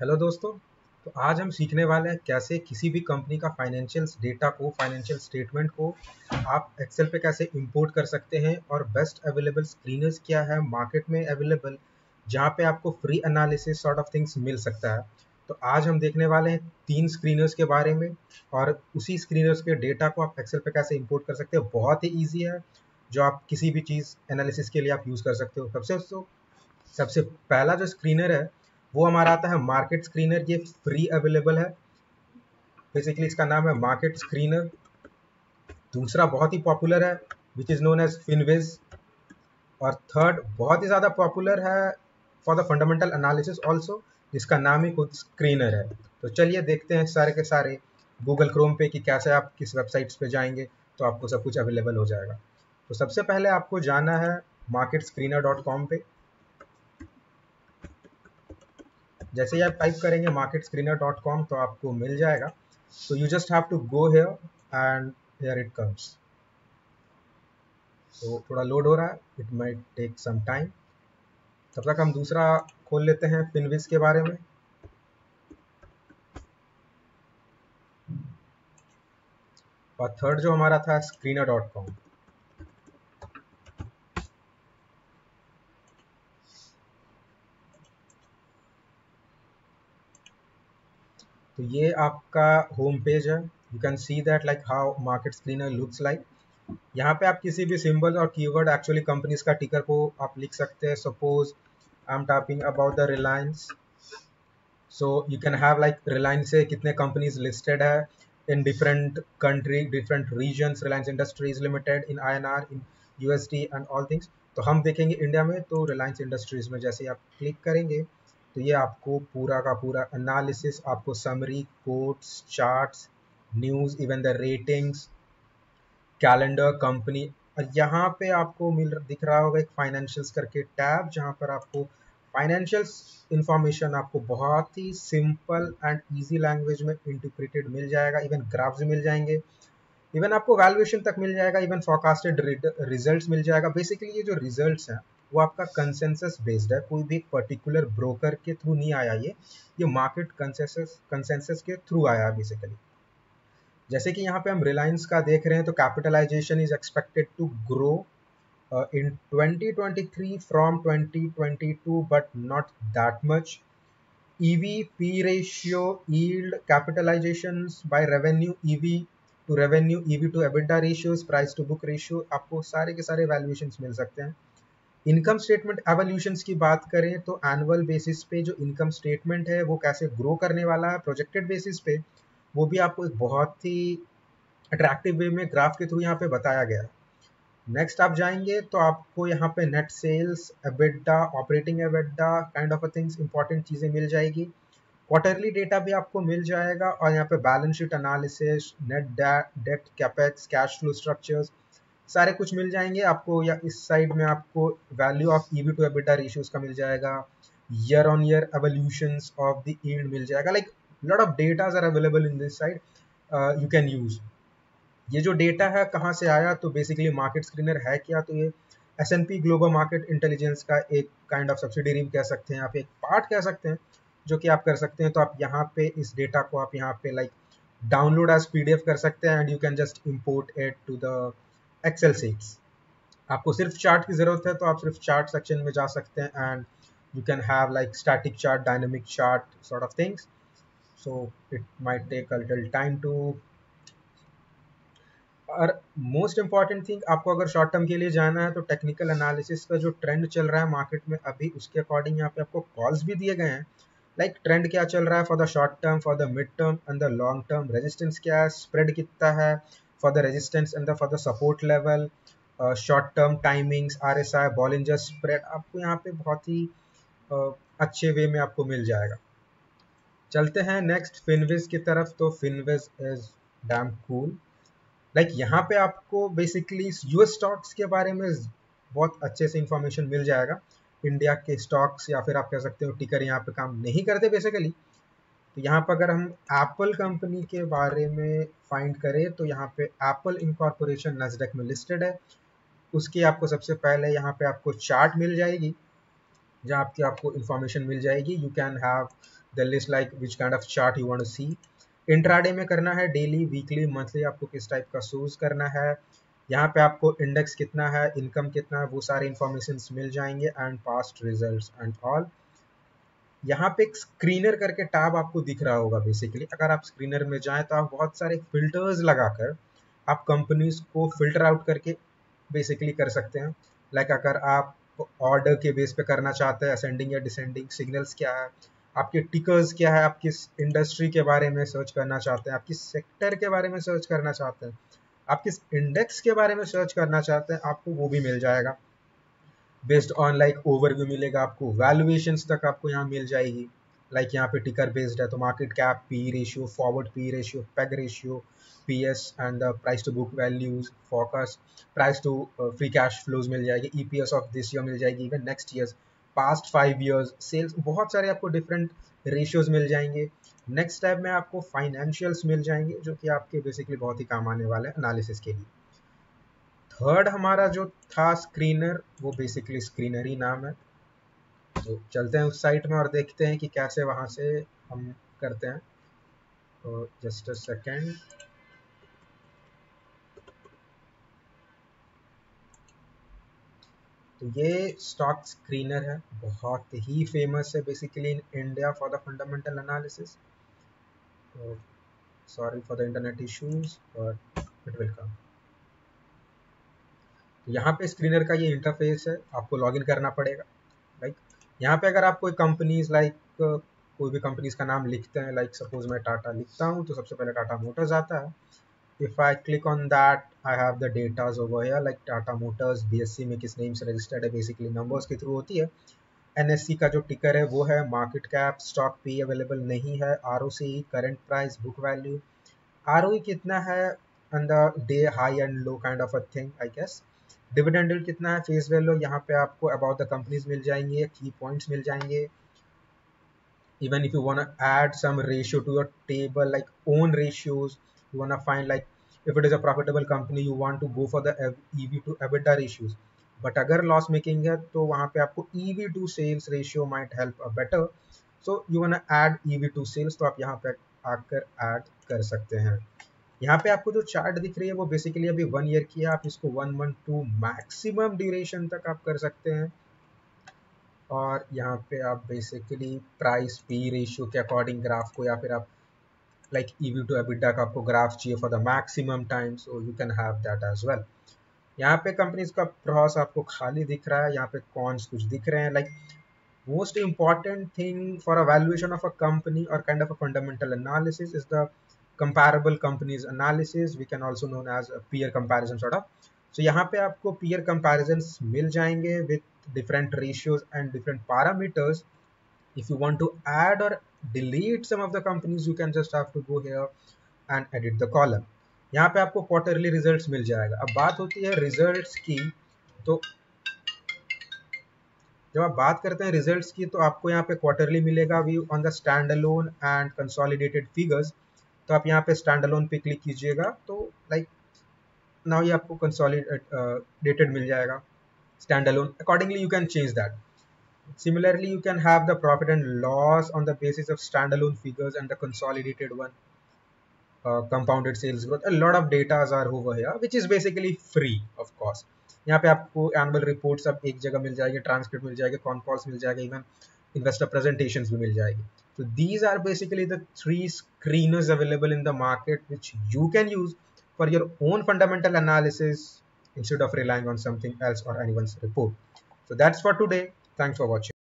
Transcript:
Hello दोस्तों। तो आज हम सीखने वाले हैं कैसे किसी भी कंपनी का फाइनेंशियल डेटा को फाइनेंशियल स्टेटमेंट को आप एक्सेल पे कैसे इंपोर्ट कर सकते हैं और बेस्ट अवेलेबल स्क्रीनर्स क्या है मार्केट में अवेलेबल जहाँ पे आपको free analysis sort of things मिल सकता है। तो आज हम देखने वाले हैं 3 स्क्रीनर्स के बारे में और उसी स्क्रीनर्स के डेटा को आप एक्सेल पे कैसे इंपोर्ट कर सकते हैं। बहुत ही ईजी है जो आप किसी भी चीज़ एनालिसिस के लिए आप यूज़ कर सकते हो। सबसे पहला जो स्क्रीनर है वो हमारा आता है मार्केट स्क्रीनर। ये फ्री अवेलेबल है। बेसिकली इसका नाम है मार्केट स्क्रीनर। दूसरा बहुत ही पॉपुलर है विच इज़ नोन एज फिनविज। और थर्ड बहुत ही ज़्यादा पॉपुलर है for the fundamental analysis also, जिसका नाम ही खुद स्क्रीनर है। तो चलिए देखते हैं सारे के सारे गूगल क्रोम पे कि कैसे आप किस वेबसाइट्स पे जाएंगे तो आपको सब कुछ अवेलेबल हो जाएगा। तो सबसे पहले आपको जाना है marketscreener.com पे। जैसे ही आप टाइप करेंगे marketscreener.com तो आपको मिल जाएगा। So you just have to go here and here it comes. तो थोड़ा लोड हो रहा है, it might take some time। तब तक हम दूसरा खोल लेते हैं फिनविज के बारे में। और थर्ड जो हमारा था screener.com। तो ये आपका होम पेज है। You can see that like how market screener looks like. यहाँ पे आप किसी भी सिंबल और कीवर्ड एक्चुअली कंपनीज का टिकर को आप लिख सकते हैं। Suppose I am talking about the Reliance. So you can have like Reliance से कितने companies listed है in different country, different regions, Reliance Industries Limited in INR, in USD and all things। तो हम देखेंगे इंडिया में तो Reliance Industries में जैसे ही आप क्लिक करेंगे तो ये आपको पूरा का पूरा एनालिसिस, आपको summary, quotes, charts, news, even the ratings, calendar, company. और यहाँ पे आपको दिख रहा होगा एक फाइनेंशियल्स करके टैब जहाँ पर आपको फाइनेंशियल्स इंफॉर्मेशन आपको बहुत ही सिंपल एंड इजी लैंग्वेज में इंटरप्रेटेड मिल जाएगा। इवन ग्राफ्स मिल जाएंगे, इवन आपको वैल्यूएशन तक मिल जाएगा, इवन फोरकास्टेड रिजल्ट्स मिल जाएगा। बेसिकली ये जो रिजल्ट्स हैं वो आपका कंसेंसस बेस्ड है, कोई भी पर्टिकुलर ब्रोकर के थ्रू नहीं आया। ये मार्केट कंसेंसस के थ्रू आया बेसिकली। जैसे कि यहाँ पे हम रिलायंस का देख रहे हैं तो capitalization is expected to grow in 2023 from 2022 but not that much. EV, P ratio, yield, capitalizations by revenue, EV to revenue, EV to EBITDA ratios, price to book ratio, आपको सारे के सारे वैल्यूएशंस मिल सकते हैं। इनकम स्टेटमेंट एवोल्यूशंस की बात करें तो एनुअल बेसिस पे जो इनकम स्टेटमेंट है वो कैसे ग्रो करने वाला है प्रोजेक्टेड बेसिस पे, वो भी आपको एक बहुत ही अट्रैक्टिव वे में ग्राफ के थ्रू यहाँ पे बताया गया है। नेक्स्ट आप जाएंगे तो आपको यहाँ पे net sales, EBITDA, operating EBITDA kind of things important चीज़ें मिल जाएगी। क्वार्टरली डेटा भी आपको मिल जाएगा और यहाँ पे balance sheet analysis, net date, capex, cash flow structures सारे कुछ मिल जाएंगे आपको। या इस साइड में आपको value of EV to EBITDA ratios का मिल जाएगा, year on year evolutions of the yield मिल जाएगा। Like lot of datas are available in this site, you can use. ये जो डेटा है कहाँ से आया, तो बेसिकली मार्केट स्क्रीनर है क्या, तो ये S&P ग्लोबल मार्केट इंटेलिजेंस का एक काइंड ऑफ सब्सिडरी कह सकते हैं, आप एक पार्ट कह सकते हैं जो कि आप कर सकते हैं। तो आप यहाँ पे इस डेटा को आप यहाँ पे लाइक डाउनलोड एज PDF कर सकते हैं and you can just import it to the Excel sheets. आपको सिर्फ चार्ट की ज़रूरत है तो आप सिर्फ चार्ट सेक्शन में जा सकते हैं and you can have like static chart, dynamic chart sort of things. So it might take a little time to. और मोस्ट इंपॉर्टेंट थिंग, आपको अगर शॉर्ट टर्म के लिए जाना है तो टेक्निकल एनालिसिस का जो ट्रेंड चल रहा है मार्केट में अभी उसके अकॉर्डिंग यहाँ पे आपको कॉल्स भी दिए गए हैं। लाइक ट्रेंड क्या चल रहा है for the short term, for the mid term and the long term, resistance क्या है, स्प्रेड कितना है for the resistance and for the support level, short term timings, RSI, Bollinger spread आपको यहाँ पे बहुत ही अच्छे वे में आपको मिल जाएगा। चलते हैं नेक्स्ट फिनविज की तरफ। तो फिनविज इज डैम कूल। लाइक यहाँ पे आपको बेसिकली US स्टॉक्स के बारे में बहुत अच्छे से इंफॉर्मेशन मिल जाएगा। इंडिया के स्टॉक्स या फिर आप कह सकते हो टिकर यहाँ पे काम नहीं करते बेसिकली। तो यहाँ पर अगर हम एप्पल कंपनी के बारे में फाइंड करें तो यहाँ पे एप्पल इनकॉर्पोरेशन नैस्डैक में लिस्टेड है। उसकी आपको सबसे पहले यहाँ पे आपको चार्ट मिल जाएगी जहाँ आपकी आपको इंफॉर्मेशन मिल जाएगी। You can have They'll list like which kind of chart you want to see. Intraday में करना है, डेली, वीकली, मंथली आपको किस टाइप का चूज करना है। यहाँ पे आपको इंडेक्स कितना है, इनकम कितना है, वो सारे इंफॉर्मेशन मिल जाएंगे and past results and all. यहाँ पे एक स्क्रीनर करके टैब आपको दिख रहा होगा। बेसिकली अगर आप स्क्रीनर में जाएं तो आप बहुत सारे फिल्टर्स लगाकर आप कंपनीज को फिल्टर आउट करके बेसिकली कर सकते हैं। लाइक अगर आप ऑर्डर के बेस पे करना चाहते हैं, असेंडिंग या डिसेंडिंग, सिग्नल्स क्या है, आपके टिकर्स क्या है, आप किस इंडस्ट्री के बारे में सर्च करना चाहते हैं, आप किस सेक्टर के बारे में सर्च करना चाहते हैं, आप किस इंडेक्स के बारे में सर्च करना चाहते हैं, आपको वो भी मिल जाएगा। बेस्ड ऑन लाइक ओवरव्यू मिलेगा आपको, वैल्यूएशंस तक आपको यहाँ मिल जाएगी। लाइक यहाँ पे टिकर बेस्ड है तो market cap, P ratio, forward P ratio, PEG ratio, P S and price to book values, focus, price to free cash flows मिल जाएगी, ईपीएस ऑफ दिस ईयर मिल जाएगी, even next year, past 5 years sales, बहुत सारे आपको different ratios मिल जाएंगे। Next tab में आपको फाइनेंशियल्स मिल जाएंगे जो कि आपके बेसिकली बहुत ही काम आने वाले हैं एनालिसिस के लिए। थर्ड हमारा जो था स्क्रीनर, वो बेसिकली स्क्रीनर ही नाम है। तो चलते हैं उस साइट में और देखते हैं कि कैसे वहाँ से हम करते हैं। तो जस्ट अ सेकेंड। तो ये स्टॉक स्क्रीनर है, बहुत ही फेमस है basically in India for the fundamental analysis. Sorry for the internet issues but it will come. यहाँ पे स्क्रीनर का ये इंटरफेस है, आपको लॉगिन करना पड़ेगा। लाइक यहाँ पे अगर आप कोई कंपनीज लाइक कोई भी कंपनीज का नाम लिखते हैं, लाइक सपोज मैं टाटा लिखता हूँ तो सबसे पहले टाटा मोटर्स आता है। If I click on that I have the datas over here, like Tata Motors BSc में किस नेम से रजिस्टर्ड है, बेसिकली नंबर्स के थ्रू होती है। एनएससी का जो टिकर है वो है, मार्केट कैप, स्टॉक पे अवेलेबल नहीं है, ROC, current price, book value, ROE कितना है on the day, high and low kind of a thing I guess. Dividend yield कितना है, फेस वैल्यू, यहाँ पे आपको अबाउट द कंपनीज मिल जाएंगे, की पॉइंट्स मिल जाएंगे। even if you want to add some ratio to your table like own ratios, you want to find like if it is a profitable company you want to go for the EV to EBITDA ratios, but अगर loss making है तो वहाँ पे आपको EV to sales ratio might help a better, so you want to add EV to sales, तो आप यहाँ पे आकर ऐड कर सकते हैं। यहाँ पे आपको जो चार्ट दिख रही है वो बेसिकली अभी 1 ईयर की है, आप इसको 1 मंथ टू मैक्सिमम ड्यूरेशन तक आप कर सकते हैं। और यहाँ पे आप बेसिकली प्राइस पी रेशियो के अकॉर्डिंग ग्राफ को, या फिर आप लाइक ईवी टू एबिटा का आपको ग्राफ चाहिए for the maximum time, so you can have that as well. यहाँ पे कंपनीज का प्रॉस आपको खाली दिख रहा है, यहाँ पे कॉन्स कुछ दिख रहे हैं। Like most important thing for a valuation of a company और kind of a fundamental analysis is the comparable companies analysis, we can also known as a peer comparison sort of. So यहाँ पे आपको peer comparisons मिल जाएंगे with different ratios and different parameters. If you want to add or delete some of the companies, you can just have to go here and edit the column. यहाँ पे आपको quarterly results मिल जाएगा। अब बात होती है results की, तो जब आप बात करते हैं रिजल्ट्स की तो आपको यहाँ पे क्वार्टरली मिलेगा view on the stand alone and consolidated figures. तो आप यहाँ पे स्टैंड अलोन पे क्लिक कीजिएगा तो लाइक नाउ ये आपको कंसोलिडेटेड मिल जाएगा stand alone. Accordingly you can change that. Similarly, you can have the profit and loss on the basis of standalone figures and the consolidated one. Compounded sales growth, a lot of data are over here which is basically free of course. यहाँ पे आपको annual report सब एक जगह मिल जाएगी, transcript मिल जाएगी, con calls मिल जाएगा, even investor presentations भी मिल जाएगी। So these are basically the 3 screeners available in the market which you can use for your own fundamental analysis instead of relying on something else or anyone's report. So that's for today. Thanks for watching.